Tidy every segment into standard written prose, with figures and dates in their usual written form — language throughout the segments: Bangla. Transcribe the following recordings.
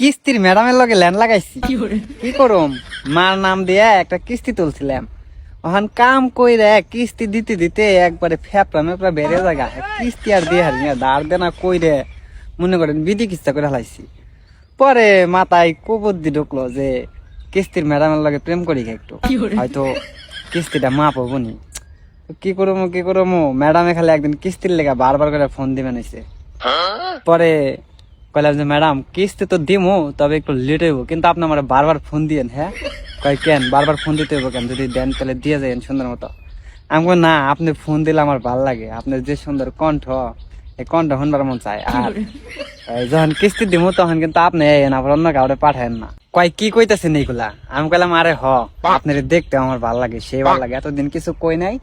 কিস্তির ম্যাডামের লগে ল্যান্ড লাগাইছি। কি করুম, মার নাম দিয়ে একটা কিস্তি তুলছিলাম। ওখান কাম কইরে কিস্তি দিতে দিতে একবারে ফেপড়া মেপড়া বেড়ে জায়গা কিস্তি আর দিয়ে হারি না, দাঁড় দেনা কইরে মনে করেন বিধি কিস্তা করে হালাইছি। পরে মাথায় কুবুদ্ধি ঢুকলো যে কিস্তির ম্যাডামের লগে প্রেম করি একটু, হয়তো কিস্তিটা মাপ হবো নি। কি করবো ম্যাডামে খালি একদিন কিস্তির লেগা বারবার করে ফোন দিবেন হইছে। পরে কইলাম যে ম্যাডাম কিস্তি তো দিমু, তবে একটু লেট হইব, কিন্তু আপনি আমার বারবার ফোন দিয়েন। হ্যাঁ কয় কেন বারবার ফোন দিতে হইব কেন, যদি দেন তাহলে দিয়ে যাইন সুন্দর মতো। আমি কই না, আপনি ফোন দিলে আমার ভালো লাগে, আপনার যে সুন্দর কণ্ঠ, এই কণ্ঠ শুনবার মন চায়। আর যখন কিস্তি দিমু তখন কিন্তু আপনি আবার অন্য কাউরে পাঠায়েন না। কয় কি কইতাছেন এইগুলা? আমি কইলাম আরে আপনার দেখতে আমার ভালো লাগে, সেই ভালো লাগে, এতদিন কিছু কই নাই,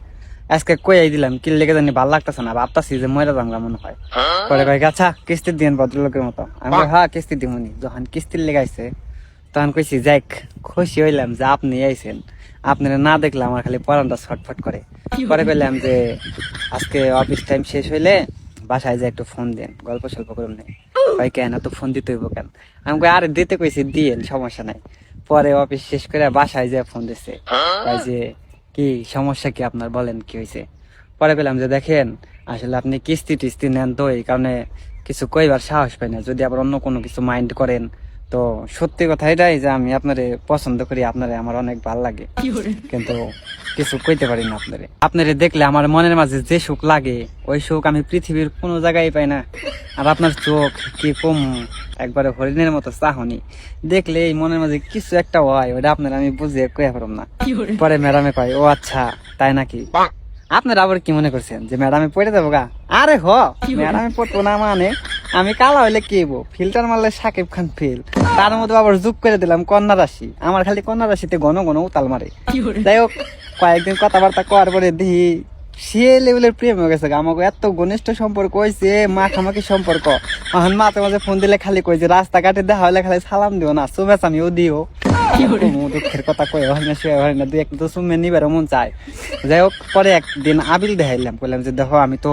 আজকে কই দিলাম, কি লেগে জানি ভালো লাগতেছে না, ভাবতাছি যে মরে যাঙ্গা মনে হয়। পরে কয় আচ্ছা কিস্তি দিন ভদ্রলোকের মতো। আমি কই হ্যাঁ কিস্তি দিমুনি। যখন কিস্তির লেগাইছে তখন কইছি যাক, খুশি হইলাম যে আপনি আইছেন, আপনারা না দেখলে আমার খালি পরানটা ছটফট করে। পরে কইলাম যে আজকে অফিস টাইম শেষ হইলে বাসায় যে একটু ফোন দেন, গল্প সল্প করুন নেই। ভাই কেন তো ফোন দিতে হইব কেন? আমি কই আরে দিতে কইছি দিয়েন, সমস্যা নাই। পরে অফিস শেষ করে বাসায় যে ফোন দিছে, যে কি সমস্যা কি আপনার, বলেন কি হয়েছে। পরে পেলাম যে দেখেন আসলে আপনি কিস্তি টিস্তি নেন তো এই কারণে কিছু কইবার সাহস পাই না, যদি আবার অন্য কোনো কিছু মাইন্ড করেন তো সত্যি কথা এটাই যে আমি আপনারে পছন্দ করি, আপনারে আমার অনেক ভালো লাগে, কিন্তু কিছু কইতে পারি না আপনারে। আপনারে দেখলে আমার মনের মাঝে যে সুখ লাগে ওই সুখ আমি পৃথিবীর কোনো জায়গায় পাই না। আর আপনার চোখ কি কম, একবারে হরিণের মতো চাহনি, দেখলে এই মনের মাঝে কিছু একটা হয়, ওটা আপনার আমি বুঝে কইয়া পারলাম না। পরে ম্যাডামে কয় ও আচ্ছা তাই নাকি, আপনারা আবার কি মনে করছেন যে ম্যাডামে পড়ে যাবো গা? আরে ম্যাডামে পড়তো না মানে আমি কালা হইলে কি হইব, ফিল্টার মারলে সাকিব খান ফেল, তার মধ্যে আবার যোগ করে দিলাম কন্যা রাশি, আমার খালি কন্যা রাশিতে ঘন ঘন উতাল মারে। যাই হোক কয়েকদিন কথাবার্তা করার পরে দেখি সে লেভেলের প্রেম হয়ে গেছে, আমাকে এত ঘনিষ্ঠ সম্পর্ক হয়েছে, মাখামাখি সম্পর্ক। এখন মাঝে মাঝে ফোন দিলে খালি কই যে রাস্তাঘাটে দেখা হলে খালি সালাম দিও না, শুভেচ্ছামিও দিও। দুঃখের কথা কয়ে হয় না, সে হয় না, দুই একটা তো সুমে নিবার মন চায়। যাই হোক পরে একদিন আবিল দেখাইলাম, বললাম যে দেখো আমি তো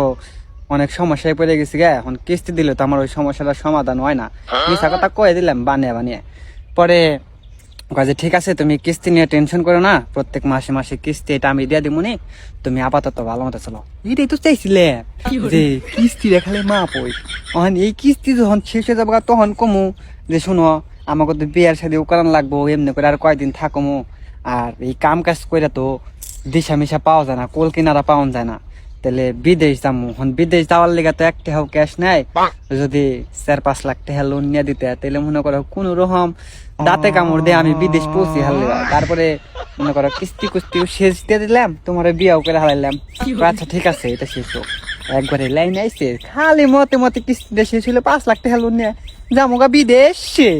অনেক সমস্যায় পড়ে গেছি গে, এখন কিস্তি দিলে তো আমার ওই সমস্যাটার সমাধান হয় না, মিশা কথা কয়ে দিলাম বানিয়ে বানিয়ে। পরে কাজে ঠিক আছে তুমি কিস্তি নিয়ে টেনশন করো না, প্রত্যেক মাসে মাসে কিস্তি এটা আমি দিয়ে দিব নি, তুমি আপাতত ভালো মতো চলো। এটাই তো চাইছিলে যে কিস্তি দেখালে মা পই, তখন এই কিস্তি যখন শেষ হয়ে যাবো তখন কমু যে শোনো আমাকে তো বিয়ার সাথে করান লাগবো, এমনি করে আর কয়দিন থাকমু, আর এই কাম কাজ করে তো দিশা মিশা পাওয়া যায় না, কোল কিনারা পাওয়া যায় না, তাহলে বিদেশ যাবো। এখন বিদেশ যাওয়ার লেগে তো একটা ক্যাশ নাই, যদি 4-5 লাখ টাকা লোন নিয়ে দিতে তাহলে মনে করো কোন রকম দাঁতে কামড় দিয়ে আমি বিদেশ পৌঁছে হারলে, তারপরে মনে করো কিস্তি কুস্তি শেষ দিয়ে দিলাম, তোমার বিয়াও করে হারাইলাম। আচ্ছা ঠিক আছে এটা শেষ হোক, একবারে লাইন আইছে খালি মতে মতে কিস্তি শেষ হলো, 5 লাখ টাকা লোন নিয়ে যাবো গা বিদেশে।